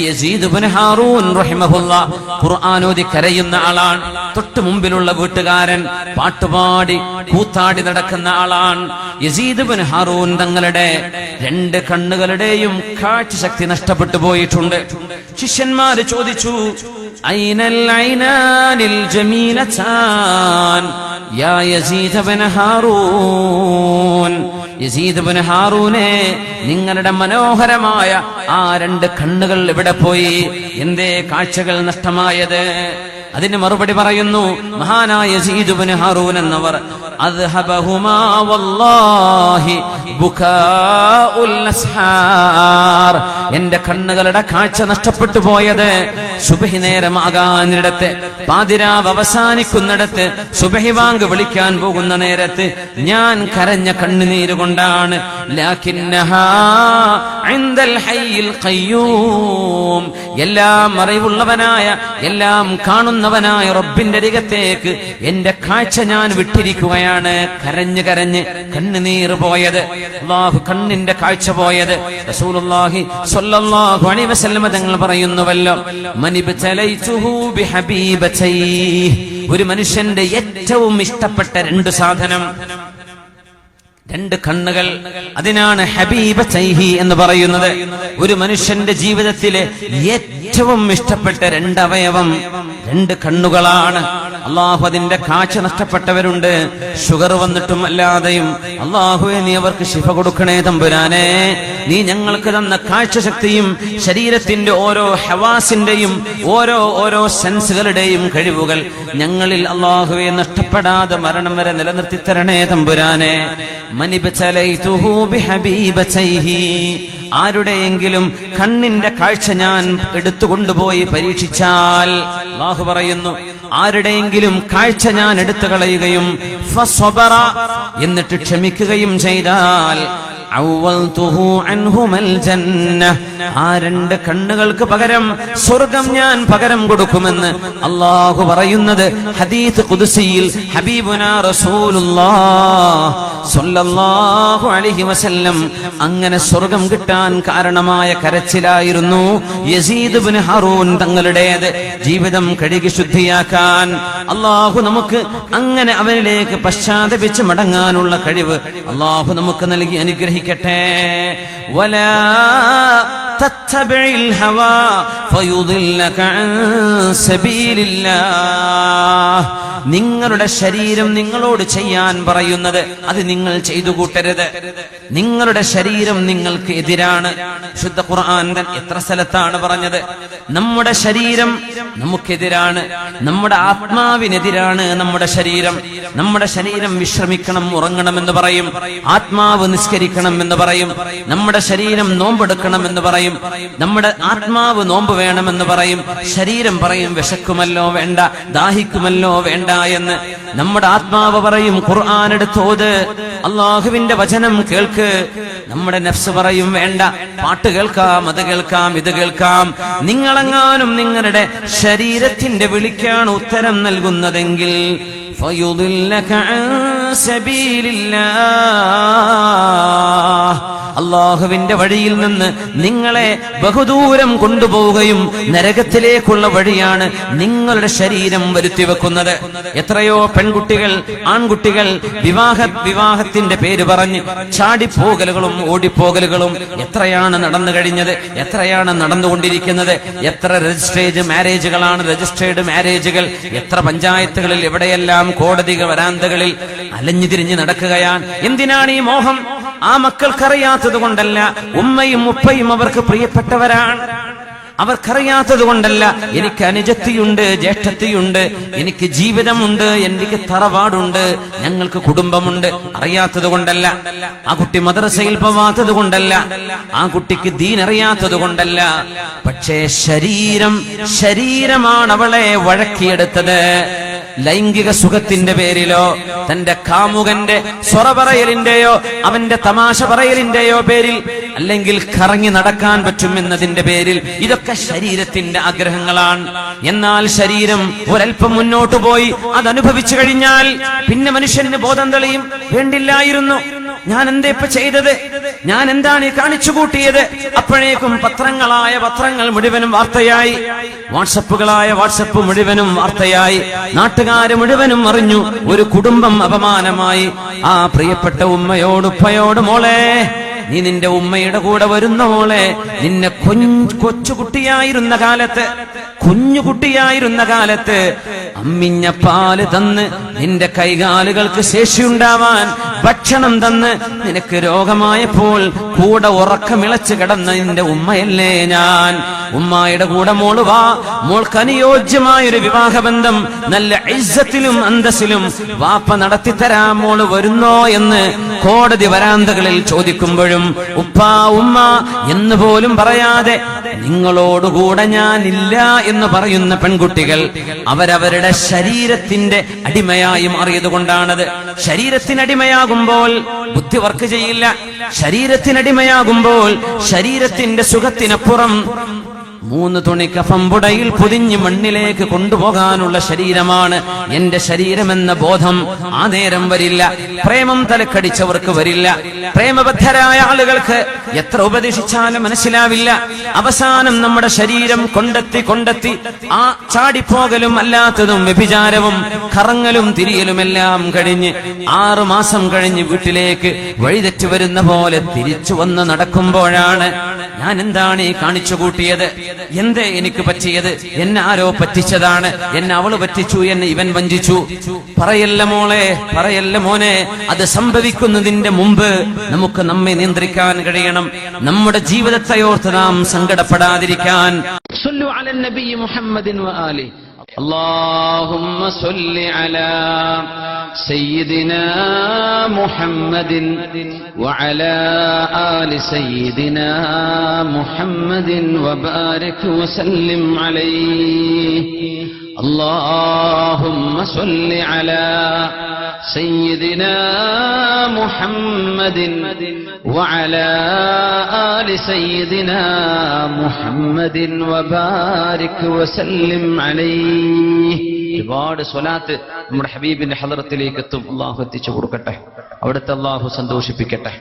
യസീദ് ഇബ്നു ഹാറൂൻ റഹിമഹുല്ലാഹ് ഖുർആൻ ഓതി കരയുന്ന ആളാണ്. തൊട്ട് മുമ്പിലുള്ള വീട്ടുകാരൻ പാട്ടുപാടി കൂത്താടി നടക്കുന്ന ആളാണ്. യസീദ് ഇബ്നു ഹാറൂൻ തങ്ങളുടെ രണ്ട് കണ്ണുകളുടെയും കാഴ്ചശക്തി നഷ്ടപ്പെട്ടു പോയിട്ടുണ്ട്. ശിഷ്യന്മാര് ചോദിച്ചു, ഐനൽ ഐനാനിൽ ജമീലതാൻ യാ യസീദ് ഇബ്നു ഹാറൂൻ. യസീദ് ഇബ്നു ഹാറൂനെ, നിങ്ങളുടെ മനോഹരമായ ആ രണ്ട് കണ്ണുകൾ എവിടെ പോയി? എന്തേ കാഴ്ചകൾ നഷ്ടമായത്? അതിന് മറുപടി പറയുന്നു മഹാനായ യസീദ് ഇബ്നു ഹാറൂൻ എന്നവർ, അദ്ഹബഹുമാ വല്ലാഹി ബുകാഉൽ അസ്ഹാർ. എന്റെ കണ്ണുകളുടെ കാഴ്ച നഷ്ടപ്പെട്ടു പോയത് സുബഹി നേരമാകാനിടത്ത്, പാതിരാവ് അവസാനിക്കുന്നിടത്ത്, സുബഹി വാങ്ക് വിളിക്കാൻ പോകുന്ന നേരത്ത് ഞാൻ കരഞ്ഞ കണ്ണുനീര് കൊണ്ടാണ്. ലാകിന്നഹാ ഇൻദൽ ഹയ്യിൽ ഖയ്യൂം. എല്ലാം അറിവുള്ളവനായ, എല്ലാം കാണുന്നവനായ റബ്ബിന്റെ അരികത്തേക്ക് എന്റെ കാഴ്ച ഞാൻ വിട്ടിരിക്കുകയാണ്. കരഞ്ഞ് കരഞ്ഞ് കണ്ണുനീർ പോയത്, അല്ലാഹു കണ്ണിന്റെ കാഴ്ച പോയത്. റസൂലുള്ളാഹി സ്വല്ലല്ലാഹു അലൈഹി വസല്ലം തങ്ങൾ പറയുന്നുവല്ലോ, മനിബ്തലൈതുഹു ബിഹബീബതൈഹി. ഒരു മനുഷ്യന്റെ ഏറ്റവും ഇഷ്ടപ്പെട്ട രണ്ട് സാധനം, രണ്ട് കണ്ണുകൾ. അതിനാണ് ഹബീബതൈഹി എന്ന് പറയുന്നത്. ഒരു മനുഷ്യന്റെ ജീവിതത്തിലെ ഏറ്റവും ഇഷ്ടപ്പെട്ട രണ്ടവയവം രണ്ട് കണ്ണുകളാണ്. അള്ളാഹു അതിന്റെ കാഴ്ച നഷ്ടപ്പെട്ടവരുണ്ട്, ഷുഗർ വന്നിട്ടും അല്ലാതെയും. അള്ളാഹുവേ, നീ അവർക്ക് ശിഫ കൊടുക്കണേ തമ്പുരാനെ. നീ ഞങ്ങൾക്ക് തന്ന കാഴ്ചശക്തിയും ശരീരത്തിന്റെ ഓരോ ഹവാസിന്റെയും ഓരോ സെൻസുകളുടെയും കഴിവുകൾ ഞങ്ങളിൽ അള്ളാഹുവെ നഷ്ടപ്പെടാതെ മരണം വരെ നിലനിർത്തി തരണേ തമ്പുരാനെ. മനിബ്തലൈതുഹു ബിഹബീബതൈഹി. ആരുടെയെങ്കിലും കണ്ണിന്റെ കാഴ്ച ഞാൻ എടുത്തുകൊണ്ടുപോയി പരീക്ഷിച്ചാൽ, അല്ലാഹു പറയുന്നു, ആരുടെയെങ്കിലും കാഴ്ച ഞാൻ എടുത്തു കളയുകയും ഫസ്വബറ, എന്നിട്ട് ക്ഷമിക്കുകയും ചെയ്താൽ, അവൽതുഹു അൻഹുമൽ ജന്ന. ആ രണ്ട് കണ്ണുകൾക്ക് പകരം സ്വർഗം ഞാൻ പകരം കൊടുക്കുമെന്ന് അല്ലാഹു പറയുന്നത് ഹദീസ് ഖുദ്സിയിൽ ഹബീബുനാ റസൂലുള്ളാഹ് സ്വല്ലല്ലാഹു അലൈഹി വസല്ലം അങ്ങനെ സ്വർഗം കിട്ടാൻ കാരണമായ കരച്ചിലായിരുന്നു യസീദ് ഇബ്നു ഹാറൂൻ തങ്ങളുടേത്. ജീവിതം കഴുകി ശുദ്ധിയാക്കാൻ അല്ലാഹു നമുക്ക് അങ്ങനെ അവനിലേക്ക് പശ്ചാത്തപിച്ച് മടങ്ങാനുള്ള കഴിവ് അല്ലാഹു നമുക്ക് നൽകി അനുഗ്രഹിക്കട്ടെ. വലാ തത്തബിൽ ഹവാ ഫയുദില്ലക അൻ സബീലില്ലാഹ്. നിങ്ങളുടെ ശരീരം നിങ്ങളോട് ചെയ്യാൻ പറയുന്നത് അത് നിങ്ങൾ ചെയ്തു കൂട്ടരുത്. നിങ്ങളുടെ ശരീരം നിങ്ങൾക്ക് എതിരാണ്. ശുദ്ധ ഖുർആൻ എത്ര സ്ഥലത്താണ് പറഞ്ഞത്? നമ്മുടെ ശരീരം നമുക്കെതിരാണ്, നമ്മുടെ ആത്മാവിനെതിരാണ് നമ്മുടെ ശരീരം. നമ്മുടെ ശരീരം വിശ്രമിക്കണം, ഉറങ്ങണം എന്ന് പറയും. ആത്മാവ് നിസ്കരിക്കണം എന്ന് പറയും. നമ്മുടെ ശരീരം നോമ്പെടുക്കണം എന്ന് പറയും. നമ്മുടെ ആത്മാവ് നോമ്പ് വേണമെന്ന് പറയും. ശരീരം പറയും വിശക്കുമല്ലോ വേണ്ട, ദാഹിക്കുമല്ലോ വേണ്ട എന്ന്. നമ്മുടെ ആത്മാവ് പറയും ഖുർആൻ എടുത്തോത്, അള്ളാഹുവിന്റെ വചനം കേൾക്ക്. നമ്മുടെ നഫ്സ് പറയും വേണ്ട, പാട്ട് കേൾക്കാം, അത് കേൾക്കാം, ഇത് കേൾക്കാം. നിങ്ങളെങ്ങാനും നിങ്ങളുടെ ശരീരത്തിന്റെ വിളിക്കാണ് ഉത്തരം നൽകുന്നതെങ്കിൽ ഫയുദില്ലക അൻ സബീലില്ലാഹ്, അള്ളാഹുവിന്റെ വഴിയിൽ നിന്ന് നിങ്ങളെ ബഹുദൂരം കൊണ്ടുപോവുകയും നരകത്തിലേക്കുള്ള വഴിയാണ് നിങ്ങളുടെ ശരീരം വരുത്തിവെക്കുന്നത്. എത്രയോ പെൺകുട്ടികൾ, ആൺകുട്ടികൾ വിവാഹത്തിന്റെ പേര് പറഞ്ഞ് ചാടിപ്പോകലുകളും ഓടിപ്പോകലുകളും എത്രയാണ് നടന്നു കഴിഞ്ഞത്, എത്രയാണ് നടന്നുകൊണ്ടിരിക്കുന്നത്. എത്ര രജിസ്ട്രേഡ് മാരേജുകൾ, എത്ര പഞ്ചായത്തുകളിൽ, എവിടെയെല്ലാം കോടതികൾ വരാന്തകളിൽ അലഞ്ഞു തിരിഞ്ഞ് നടക്കുകയാണ്. എന്തിനാണ് ഈ മോഹം? ആ മക്കൾക്കറിയാത്തത് കൊണ്ടല്ല, ഉമ്മയും ഉപ്പയും അവർക്ക് പ്രിയപ്പെട്ടവരാണ്. അവർക്കറിയാത്തത് കൊണ്ടല്ല. എനിക്ക് അനുജത്തിയുണ്ട്, ജ്യേഷ്ഠത്തിയുണ്ട്, എനിക്ക് ജീവിതമുണ്ട്, എനിക്ക് തറവാടുണ്ട്, ഞങ്ങൾക്ക് കുടുംബമുണ്ട്. അറിയാത്തത് കൊണ്ടല്ല. ആ കുട്ടി മദ്രസയിൽ പോവാത്തത് കൊണ്ടല്ല, ആ കുട്ടിക്ക് ദീൻ അറിയാത്തത് കൊണ്ടല്ല. പക്ഷേ ശരീരമാണ് അവളെ വഴക്കിയെടുത്തത്. ലൈംഗിക സുഖത്തിന്റെ പേരിലോ, തന്റെ കാമുകന്റെ സ്വറ പറയലിന്റെയോ അവന്റെ തമാശ പറയലിന്റെയോ പേരിൽ, അല്ലെങ്കിൽ കറങ്ങി നടക്കാൻ പറ്റും എന്നതിന്റെ പേരിൽ, ഇതൊക്കെ ശരീരത്തിന്റെ ആഗ്രഹങ്ങളാണ്. എന്നാൽ ശരീരം ഒരൽപ്പം മുന്നോട്ട് പോയി അതനുഭവിച്ചു കഴിഞ്ഞാൽ പിന്നെ മനുഷ്യന് ബോധം തെളിയും. വേണ്ടില്ലായിരുന്നു, ഞാൻ എന്താ ഇപ്പൊ ചെയ്തത്? ഞാൻ എന്താണ് ഈ കാണിച്ചു കൂട്ടിയത്? അപ്പോഴേക്കും പത്രങ്ങൾ മുഴുവനും വാർത്തയായി, വാട്സപ്പുകളായ വാട്സപ്പ് മുഴുവനും വാർത്തയായി, നാട്ടുകാര് മുഴുവനും അറിഞ്ഞു. ഒരു കുടുംബം അപമാനമായി. ആ പ്രിയപ്പെട്ട ഉമ്മയോട് ഉപ്പയോട്, മോളെ നീ നിന്റെ ഉമ്മയുടെ കൂടെ വരുന്ന മോളെ, നിന്നെ കൊച്ചുകുട്ടിയായിരുന്ന കാലത്ത് അമ്മിഞ്ഞ പാല് തന്ന് നിന്റെ കൈകാലുകൾക്ക് ശേഷിയുണ്ടാവാൻ ഭക്ഷണം തന്ന് നിനക്ക് രോഗമായപ്പോൾ കൂടെ ഉറക്കമിളച്ച് കിടന്ന നിന്റെ ഉമ്മയല്ലേ ഞാൻ. ഉമ്മായുടെ കൂടെ മോള് വാ, മോൾക്ക് അനുയോജ്യമായൊരു വിവാഹബന്ധം നല്ല ഇസ്സത്തിലും അന്തസ്സിലും വാപ്പ നടത്തിത്തരാം, മോള് വരുന്നോ എന്ന് കോടതി വരാന്തകളിൽ ചോദിക്കുമ്പോഴും ഉപ്പാ ഉമ്മ എന്ന് പോലും പറയാതെ നിങ്ങളോടുകൂടെ ഞാനില്ല എന്ന് പറയുന്ന പെൺകുട്ടികൾ അവരവരുടെ ശരീരത്തിന്റെ അടിമയായി മാറിയതുകൊണ്ടാണത്. ശരീരത്തിനടിമയാകുമ്പോൾ ബുദ്ധി വർക്ക് ചെയ്യില്ല. ശരീരത്തിനടിമയാകുമ്പോൾ ശരീരത്തിന്റെ സുഖത്തിനപ്പുറം 3 തുണി കഫംപുടയിൽ പൊതിഞ്ഞ് മണ്ണിലേക്ക് കൊണ്ടുപോകാനുള്ള ശരീരമാണ് എന്റെ ശരീരമെന്ന ബോധം ആ നേരം വരില്ല. പ്രേമം തലക്കടിച്ചവർക്ക് വരില്ല. പ്രേമബദ്ധരായ ആളുകൾക്ക് എത്ര ഉപദേശിച്ചാലും മനസ്സിലാവില്ല. അവസാനം നമ്മുടെ ശരീരം കൊണ്ടെത്തി ആ ചാടിപ്പോകലും അല്ലാത്തതും വ്യഭിചാരവും കറങ്ങലും തിരിയലുമെല്ലാം കഴിഞ്ഞ് 6 മാസം കഴിഞ്ഞ് വീട്ടിലേക്ക് വഴിതെറ്റി വരുന്ന പോലെ തിരിച്ചു വന്ന് നടക്കുമ്പോഴാണ് ഞാൻ എന്താണ് ഈ കാണിച്ചു കൂട്ടിയത്, എന്തേ എനിക്ക് പറ്റിയത്, എന്നെ ആരോ പറ്റിച്ചതാണ്, എന്നെ അവള് പറ്റിച്ചു, എന്നെ ഇവൻ വഞ്ചിച്ചു. പറയല്ല മോളെ, പറയല്ല മോനെ. അത് സംഭവിക്കുന്നതിന്റെ മുമ്പ് നമുക്ക് നമ്മെ നിയന്ത്രിക്കാൻ കഴിയണം. നമ്മുടെ ജീവിതത്തെ ഓർത്ത് നാം സങ്കടപ്പെടാതിരിക്കാൻ. സ്വല്ലു അലൻ നബി മുഹമ്മദിൻ വആലി. اللهم صل على سيدنا محمد وعلى آل سيدنا محمد وبارك وسلم عليه. اللهم صل على سيدنا محمد وعلى آل سيدنا محمد وبارك وسلم عليه. ഒരുപാട് സ്വലാത്ത് നമ്മുടെ ഹബീബിന്റെ ഹളറത്തിലേക്ക് എത്തും. അല്ലാഹു എത്തിച്ചു കൊടുക്കട്ടെ, അവിടുത്തെ അല്ലാഹു സന്തോഷിപ്പിക്കട്ടെ.